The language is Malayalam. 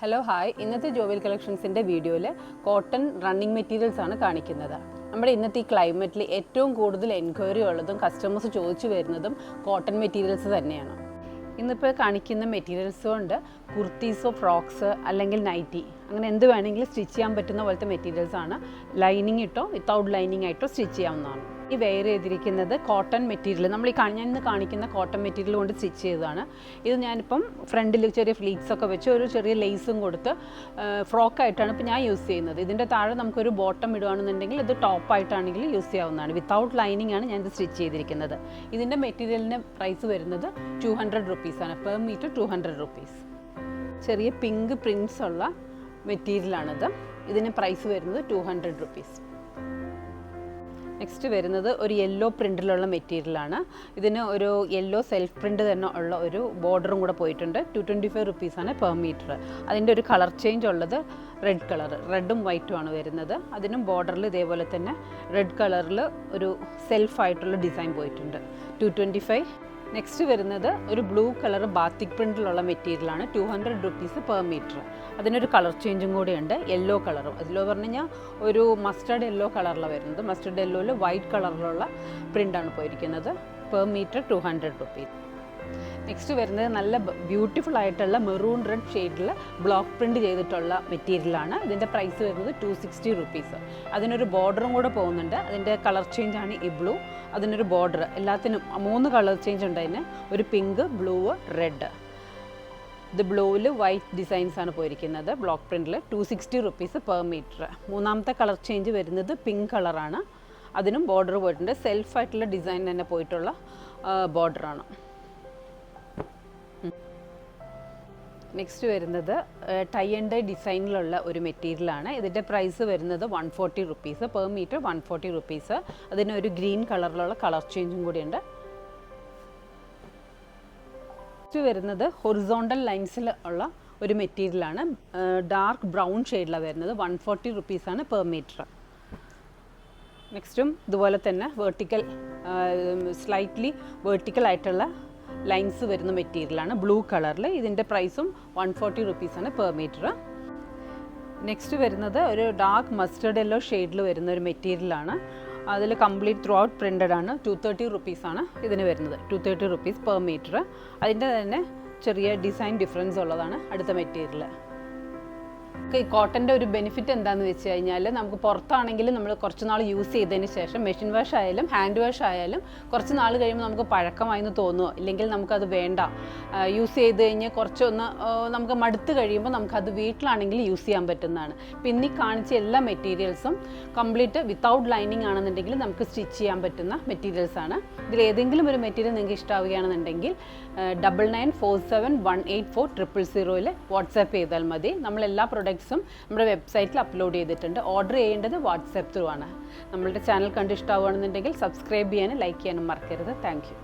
ഹലോ ഹായ്, ഇന്നത്തെ ജോവിയൽ കളക്ഷൻസിൻ്റെ വീഡിയോയിൽ കോട്ടൺ റണ്ണിങ് മെറ്റീരിയൽസ് ആണ് കാണിക്കുന്നത്. നമ്മുടെ ഇന്നത്തെ ഈ ക്ലൈമറ്റിൽ ഏറ്റവും കൂടുതൽ എൻക്വയറി ഉള്ളതും കസ്റ്റമേഴ്സ് ചോദിച്ചു വരുന്നതും കോട്ടൺ മെറ്റീരിയൽസ് തന്നെയാണ്. ഇന്നിപ്പോൾ കാണിക്കുന്ന മെറ്റീരിയൽസ് കൊണ്ട് കുർത്തീസോ ഫ്രോക്സ് അല്ലെങ്കിൽ നൈറ്റി അങ്ങനെ എന്ത് വേണമെങ്കിലും സ്റ്റിച്ച് ചെയ്യാൻ പറ്റുന്ന പോലത്തെ മെറ്റീരിയൽസാണ്. ലൈനിങ് ഇട്ടോ വിത്തൗട്ട് ലൈനിങ് ആയിട്ടോ സ്റ്റിച്ച് ചെയ്യാവുന്നതാണ്. ഈ വെയർ ചെയ്തിരിക്കുന്നത് കോട്ടൺ മെറ്റീരിയൽ, നമ്മൾ ഞാൻ ഇന്ന് കാണിക്കുന്ന കോട്ടൺ മെറ്റീരിയൽ കൊണ്ട് സ്റ്റിച്ച് ചെയ്തതാണ്. ഇത് ഞാനിപ്പം ഫ്രണ്ടിൽ ചെറിയ ഫ്ലീറ്റ്സ് ഒക്കെ വെച്ച് ഒരു ചെറിയ ലേസും കൊടുത്ത് ഫ്രോക്കായിട്ടാണ് ഇപ്പോൾ ഞാൻ യൂസ് ചെയ്യുന്നത്. ഇതിൻ്റെ താഴെ നമുക്കൊരു ബോട്ടം ഇടുകയാണെന്നുണ്ടെങ്കിൽ ഇത് ടോപ്പായിട്ടാണെങ്കിൽ യൂസ് ചെയ്യാവുന്നതാണ്. വിത്തൗട്ട് ലൈനിങ് ആണ് ഞാൻ ഇത് സ്റ്റിച്ച് ചെയ്തിരിക്കുന്നത്. ഇതിൻ്റെ മെറ്റീരിയലിന് പ്രൈസ് വരുന്നത് 200 റുപ്പീസാണ്. Per metre 200 rupees. ചെറിയ പിങ്ക് പ്രിൻറ്റ്സ് ഉള്ള മെറ്റീരിയലാണിത്. ഇതിന് പ്രൈസ് വരുന്നത് 200 റുപ്പീസ്. നെക്സ്റ്റ് വരുന്നത് ഒരു യെല്ലോ പ്രിൻറ്റിലുള്ള മെറ്റീരിയലാണ്. ഇതിന് ഒരു യെല്ലോ സെൽഫ് പ്രിൻറ്റ് തന്നെ ഉള്ള ഒരു ബോർഡറും കൂടെ പോയിട്ടുണ്ട്. 225 റുപ്പീസാണ് പെർ മീറ്റർ. അതിൻ്റെ ഒരു കളർ ചേഞ്ച് ഉള്ളത് റെഡ് കളർ, റെഡും വൈറ്റും ആണ് വരുന്നത്. അതിനും ബോർഡറിൽ ഇതേപോലെ തന്നെ റെഡ് കളറിൽ ഒരു സെൽഫായിട്ടുള്ള ഡിസൈൻ പോയിട്ടുണ്ട്. 225. നെക്സ്റ്റ് വരുന്നത് ഒരു ബ്ലൂ കളർ ബാത്തിക് പ്രിൻറ്റിലുള്ള മെറ്റീരിയലാണ്. 200 റുപ്പീസ് പെർ മീറ്റർ. അതിനൊരു കളർ ചേഞ്ചും കൂടിയുണ്ട്, യെല്ലോ കളറും. അതിലോ പറഞ്ഞു കഴിഞ്ഞാൽ ഒരു മസ്റ്റർഡ് യെല്ലോ കളറിലാണ് വരുന്നത്. മസ്റ്റർഡ് യെല്ലോയിൽ വൈറ്റ് കളറിലുള്ള പ്രിൻ്റാണ് പോയിരിക്കുന്നത്. Per metre 200 rupees. നെക്സ്റ്റ് വരുന്നത് നല്ല ബ്യൂട്ടിഫുൾ ആയിട്ടുള്ള മെറൂൺ റെഡ് ഷെയ്ഡിൽ ബ്ലോക്ക് പ്രിൻറ്റ് ചെയ്തിട്ടുള്ള മെറ്റീരിയലാണ്. ഇതിൻ്റെ പ്രൈസ് വരുന്നത് 260 റുപ്പീസ്. അതിനൊരു ബോർഡറും കൂടെ പോകുന്നുണ്ട്. അതിൻ്റെ കളർ ചേഞ്ചാണ് ഈ ബ്ലൂ. അതിനൊരു ബോർഡർ, എല്ലാത്തിനും 3 കളർ ചേഞ്ച് ഉണ്ട്. അതിന് ഒരു പിങ്ക്, ബ്ലൂ, റെഡ്. ഇത് ബ്ലൂവിൽ വൈറ്റ് ഡിസൈൻസാണ് പോയിരിക്കുന്നത് ബ്ലോക്ക് പ്രിൻറ്റിൽ. 260 റുപ്പീസ് പെർ മീറ്റർ. മൂന്നാമത്തെ കളർ ചേഞ്ച് വരുന്നത് പിങ്ക് കളറാണ്. അതിനും ബോർഡർ പോയിട്ടുണ്ട്. സെൽഫായിട്ടുള്ള ഡിസൈൻ തന്നെ പോയിട്ടുള്ള ബോർഡറാണ്. നെക്സ്റ്റ് വരുന്നത് ടൈ ആൻഡ് ഡൈ ഡിസൈനിലുള്ള ഒരു മെറ്റീരിയലാണ്. ഇതിൻ്റെ പ്രൈസ് വരുന്നത് 140 റുപ്പീസ്. Per metre 140 rupees. അതിന് ഒരു ഗ്രീൻ കളറിലുള്ള കളർ ചേഞ്ചും കൂടിയുണ്ട്. നെക്സ്റ്റ് വരുന്നത് ഹൊറിസോണ്ടൽ ലൈൻസിൽ ഉള്ള ഒരു മെറ്റീരിയലാണ്. ഡാർക്ക് ബ്രൗൺ ഷെയ്ഡിലാണ് വരുന്നത്. 140 റുപ്പീസാണ് പെർ മീറ്റർ. നെക്സ്റ്റും ഇതുപോലെ തന്നെ വെർട്ടിക്കൽ, സ്ലൈറ്റ്ലി വെർട്ടിക്കൽ ആയിട്ടുള്ള ലൈൻസ് വരുന്ന മെറ്റീരിയലാണ് ബ്ലൂ കളറിൽ. ഇതിൻ്റെ പ്രൈസും 140 റുപ്പീസാണ് പെർ മീറ്റർ. നെക്സ്റ്റ് വരുന്നത് ഒരു ഡാർക്ക് മസ്റ്റർഡ് യെല്ലോ ഷെയ്ഡിൽ വരുന്ന ഒരു മെറ്റീരിയലാണ്. അതിൽ കംപ്ലീറ്റ് ത്രൂ ഔട്ട് പ്രിൻ്റഡ് ആണ്. 230 റുപ്പീസാണ് ഇതിന് വരുന്നത്. 230 റുപ്പീസ് പെർ മീറ്റർ. അതിൻ്റെ തന്നെ ചെറിയ ഡിസൈൻ ഡിഫറൻസ് ഉള്ളതാണ് അടുത്ത മെറ്റീരിയൽ. ഈ കോട്ടൻ്റെ ഒരു ബെനിഫിറ്റ് എന്താണെന്ന് വെച്ച് കഴിഞ്ഞാൽ നമുക്ക് പുറത്താണെങ്കിലും നമ്മൾ കുറച്ച് നാൾ യൂസ് ചെയ്തതിന് ശേഷം മെഷീൻ വാഷ് ആയാലും ഹാൻഡ് വാഷ് ആയാലും കുറച്ച് നാൾ കഴിയുമ്പോൾ നമുക്ക് പഴക്കമായെന്ന് തോന്നുമോ, ഇല്ലെങ്കിൽ നമുക്കത് വേണ്ട, യൂസ് ചെയ്ത് കഴിഞ്ഞ് കുറച്ചൊന്ന് നമുക്ക് മടുത്ത് കഴിയുമ്പോൾ നമുക്കത് വീട്ടിലാണെങ്കിൽ യൂസ് ചെയ്യാൻ പറ്റുന്നതാണ്. പിന്നെ ഈ കാണിച്ച എല്ലാ മെറ്റീരിയൽസും കംപ്ലീറ്റ് വിത്തൗട്ട് ലൈനിങ് ആണെന്നുണ്ടെങ്കിൽ നമുക്ക് സ്റ്റിച്ച് ചെയ്യാൻ പറ്റുന്ന മെറ്റീരിയൽസാണ്. ഇതിൽ ഏതെങ്കിലും ഒരു മെറ്റീരിയൽ നിങ്ങൾക്ക് ഇഷ്ടമാവുകയാണെന്നുണ്ടെങ്കിൽ 9947184000 വാട്സാപ്പ് ചെയ്താൽ മതി. നമ്മളെല്ലാ പ്രൊഡക്ട്സും നമ്മുടെ വെബ്സൈറ്റിൽ അപ്ലോഡ് ചെയ്തിട്ടുണ്ട്. ഓർഡർ ചെയ്യേണ്ടത് വാട്സാപ്പ് ത്രൂ ആണ്. നമ്മളുടെ ചാനൽ കണ്ട് ഇഷ്ടമാവുകയാണെന്നുണ്ടെങ്കിൽ സബ്സ്ക്രൈബ് ചെയ്യാനും ലൈക്ക് ചെയ്യാനും മറക്കരുത്. Thank you.